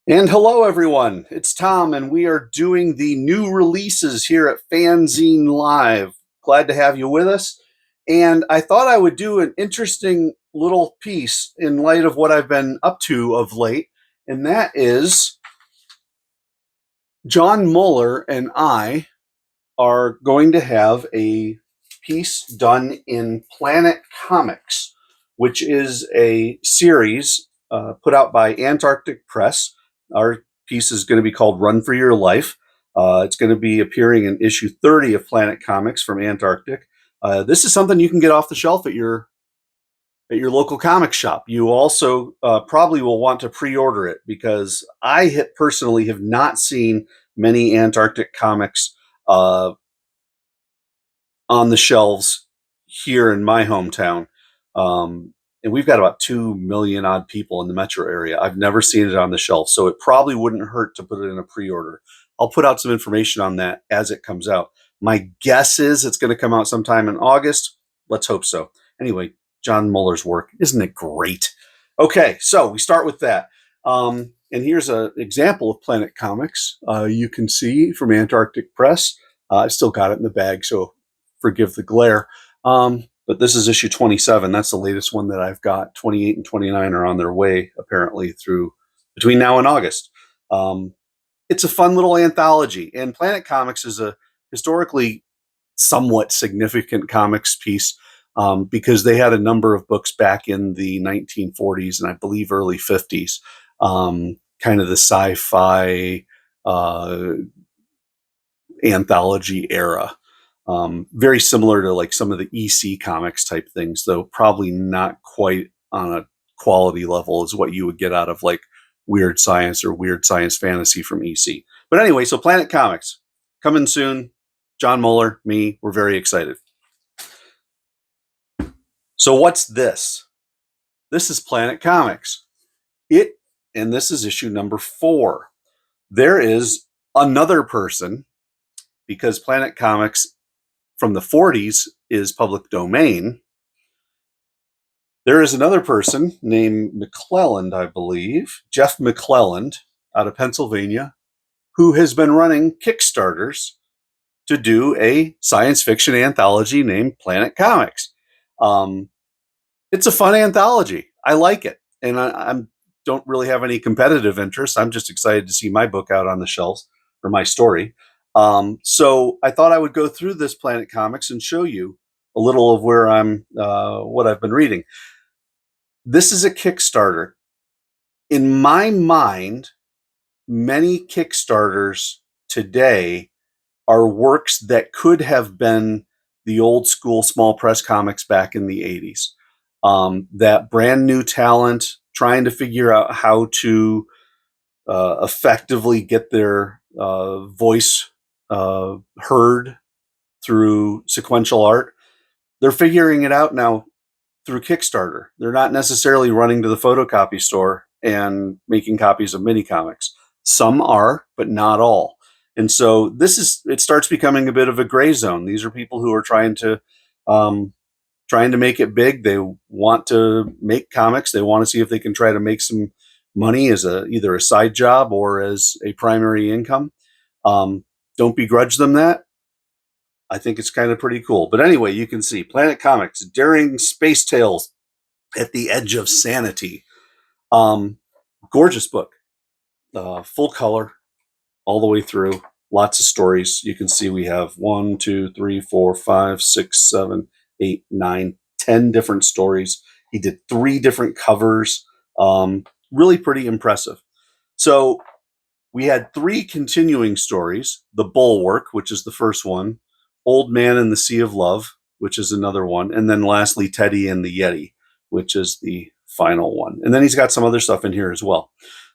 And hello, everyone. It's Tom, and we are doing the new releases here at FANZine Live. Glad to have you with us. And I thought I would do an interesting little piece in light of what I've been up to of late, and that is John Muller and I are going to have a piece done in Planet Comics, which is a series put out by Antarctic Press. Our piece is going to be called Run for Your Life. It's going to be appearing in issue 30 of Planet Comics from Antarctic. This is something you can get off the shelf at your local comic shop. You also probably will want to pre-order it because I personally have not seen many Antarctic comics on the shelves here in my hometown. And we've got about 2 million odd people in the metro area. I've never seen it on the shelf, so it probably wouldn't hurt to put it in a pre-order. I'll put out some information on that as it comes out. My guess is it's going to come out sometime in August. Let's hope so. Anyway, John Muller's work, isn't it great? Okay, so we start with that. And here's an example of Planet Comics. You can see from Antarctic Press. I still got it in the bag, so forgive the glare. But this is issue 27. That's the latest one that I've got. 28 and 29 are on their way, apparently, through between now and August. It's a fun little anthology. And Planet Comics is a historically somewhat significant comics piece because they had a number of books back in the 1940s and I believe early 50s, kind of the sci-fi anthology era. Very similar to like some of the EC comics type things, though probably not quite on a quality level as what you would get out of like Weird Science or Weird Science Fantasy from EC. But anyway, so Planet Comics coming soon. John Muller, me, we're very excited. So what's this? This is Planet Comics. And this is issue number 4. There is another person, because Planet Comics from the 40s is public domain. There is another person named McClelland, I believe, Jeff McClelland, out of Pennsylvania, who has been running Kickstarters to do a science fiction anthology named Planet Comics. It's a fun anthology. I like it. And I don't really have any competitive interest. I'm just excited to see my book out on the shelves, or my story. So I thought I would go through this Planet Comics and show you a little of where what I've been reading. This is a Kickstarter. In my mind, many Kickstarters today are works that could have been the old school small press comics back in the 80s. That brand new talent trying to figure out how to effectively get their voice heard through sequential art. They're figuring it out now through Kickstarter. They're not necessarily running to the photocopy store and making copies of mini comics. Some are, but not all. And so it starts becoming a bit of a gray zone. These are people who are trying to make it big. They want to make comics. They want to see if they can try to make some money as either a side job or as a primary income. Don't begrudge them that. I think it's kind of pretty cool. But anyway, you can see Planet Comics, daring space tales at the edge of sanity. Gorgeous book. Full color all the way through. Lots of stories. You can see we have 1, 2, 3, 4, 5, 6, 7, 8, 9, 10 different stories. He did 3 different covers. Really pretty impressive. So we had 3 continuing stories. The Bulwark, which is the first one. Old Man in the Sea of Love, which is another one. And then lastly, Teddy and the Yeti, which is the final one. And then he's got some other stuff in here as well.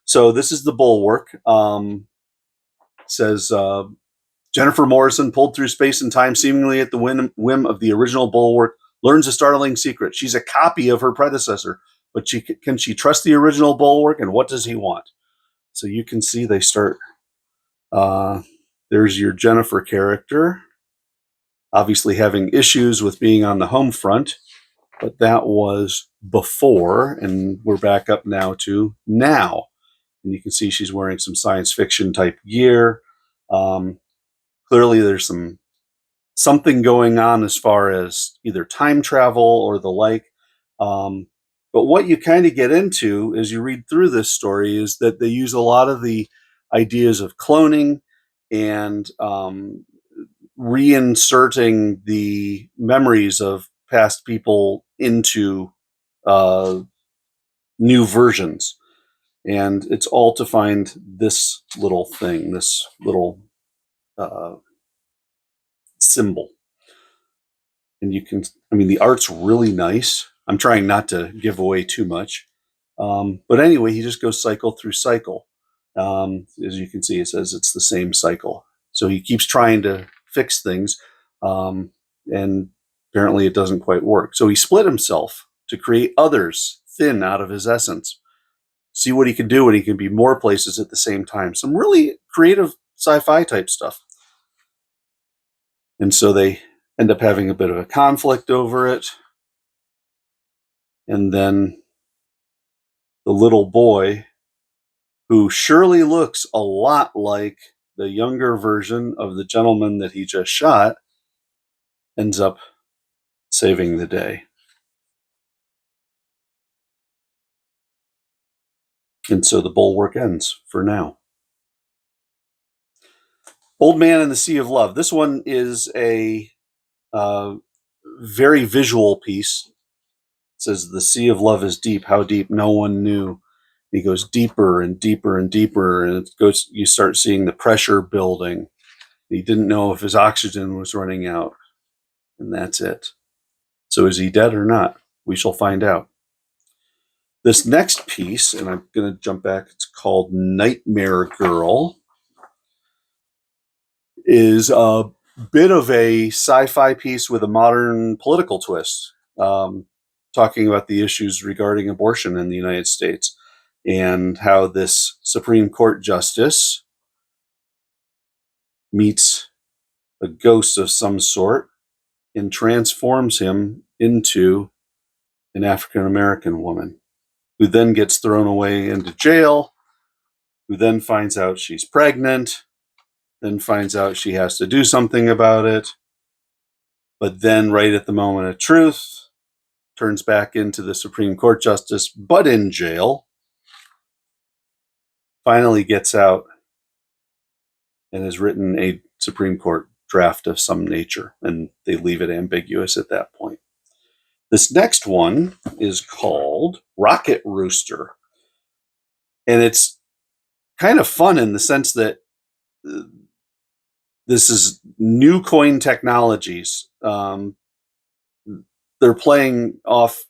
So this is the Bulwark. Says Jennifer Morrison, pulled through space and time seemingly at the whim of the original Bulwark, learns a startling secret. She's a copy of her predecessor, but can she trust the original Bulwark, and what does he want? So you can see they start. There's your Jennifer character, obviously having issues with being on the home front, but that was before, and we're back up now to now. And you can see she's wearing some science fiction type gear. Clearly there's something going on as far as either time travel or the like. But what you kind of get into as you read through this story is that they use a lot of the ideas of cloning and reinserting the memories of past people into new versions. And it's all to find this little thing, this little symbol. And you can, I mean, the art's really nice. I'm trying not to give away too much. But anyway, he just goes cycle through cycle. As you can see, it says it's the same cycle. So he keeps trying to fix things, and apparently it doesn't quite work. So he split himself to create others thin out of his essence. See what he can do when he can be more places at the same time. Some really creative sci-fi type stuff. And so they end up having a bit of a conflict over it. And then the little boy, who surely looks a lot like the younger version of the gentleman that he just shot, ends up saving the day. And so the bulwark ends for now. Old Man and the Sea of Love. This one is a very visual piece. It says, the sea of love is deep. How deep? No one knew. He goes deeper and deeper and deeper, and it goes. You start seeing the pressure building. He didn't know if his oxygen was running out, and that's it. So is he dead or not? We shall find out. This next piece, and I'm going to jump back, it's called Nightmare Girl, is a bit of a sci-fi piece with a modern political twist, talking about the issues regarding abortion in the United States and how this Supreme Court justice meets a ghost of some sort and transforms him into an African American woman, who then gets thrown away into jail, who then finds out she's pregnant, then finds out she has to do something about it, but then right at the moment of truth, turns back into the Supreme Court justice, but in jail, finally gets out and has written a Supreme Court draft of some nature, and they leave it ambiguous at that point. This next one is called Rocket Rooster, and it's kind of fun in the sense that this is new coin technologies. They're playing off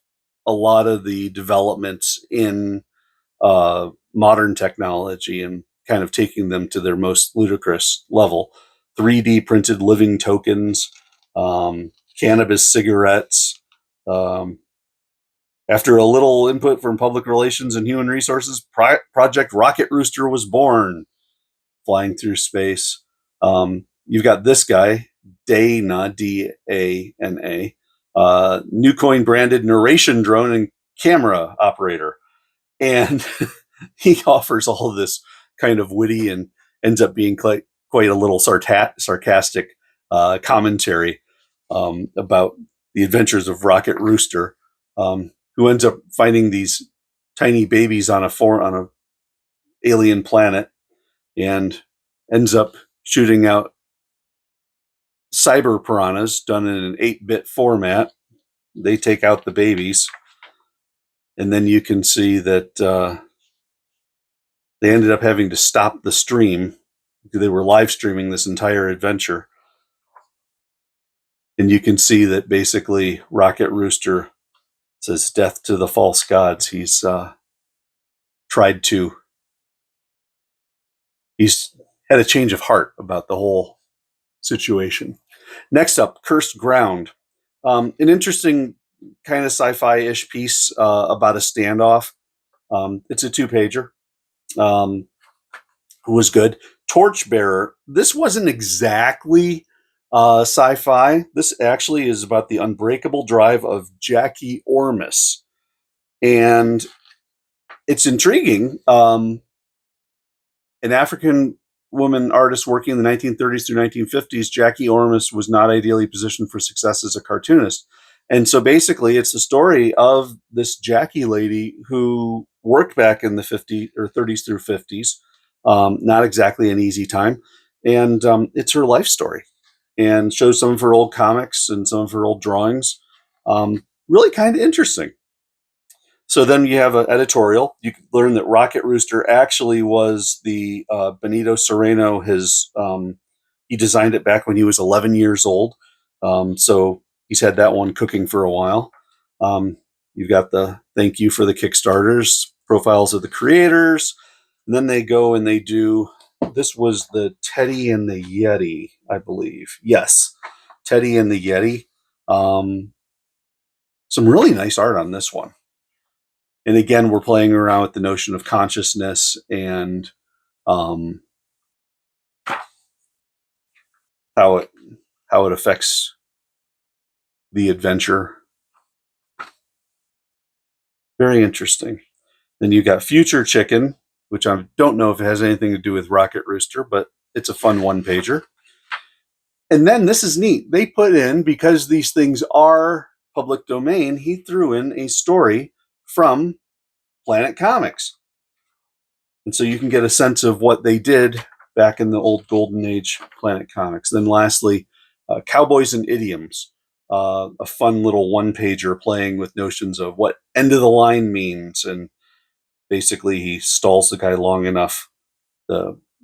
a lot of the developments in modern technology and kind of taking them to their most ludicrous level. 3D printed living tokens, cannabis cigarettes. After a little input from public relations and human resources, Project Rocket Rooster was born, flying through space. You've got this guy, Dana, D-A-N-A, new coin branded narration drone and camera operator. And he offers all of this kind of witty and ends up being quite a little sarcastic commentary about the adventures of Rocket Rooster, who ends up finding these tiny babies on a alien planet and ends up shooting out cyber piranhas done in an 8-bit format. They take out the babies, and then you can see that they ended up having to stop the stream because they were live streaming this entire adventure. And you can see that basically Rocket Rooster says death to the false gods. He's had a change of heart about the whole situation. Next up, Cursed Ground. An interesting kind of sci-fi-ish piece about a standoff. It's a 2-pager. Was good. Torchbearer. This wasn't exactly sci-fi. This actually is about the unbreakable drive of Jackie Ormus. And it's intriguing. An African woman artist working in the 1930s through 1950s, Jackie Ormus was not ideally positioned for success as a cartoonist. And so basically, it's the story of this Jackie lady who worked back in the 50s or 30s through 50s. Not exactly an easy time. And it's her life story, and shows some of her old comics and some of her old drawings. Really kind of interesting. So then you have an editorial. You learn that Rocket Rooster actually was the Benito Sereno. He designed it back when he was 11 years old. So he's had that one cooking for a while. You've got the thank you for the Kickstarters, profiles of the creators. And then they go and they do, this was the Teddy and the Yeti, I believe. Yes, Teddy and the Yeti. Some really nice art on this one. And again, we're playing around with the notion of consciousness and how it affects the adventure. Very interesting. Then you got Future Chicken, which I don't know if it has anything to do with Rocket Rooster, but it's a fun one-pager. And then this is neat. They put in, because these things are public domain, he threw in a story from Planet Comics. And so you can get a sense of what they did back in the old golden age Planet Comics. Then lastly, Cowboys and Idioms, a fun little one-pager playing with notions of what end of the line means. And basically he stalls the guy long enough,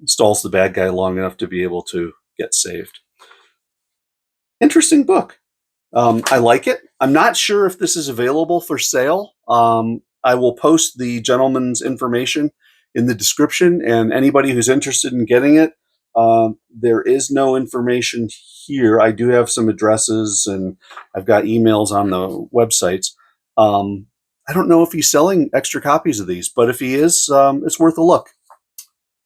stalls the bad guy long enough to be able to get saved. Interesting book. I like it. I'm not sure if this is available for sale. I will post the gentleman's information in the description, and anybody who's interested in getting it, there is no information here. I do have some addresses, and I've got emails on the websites. I don't know if he's selling extra copies of these, but if he is, it's worth a look.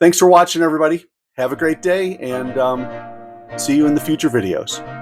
Thanks for watching, everybody. Have a great day, and see you in the future videos.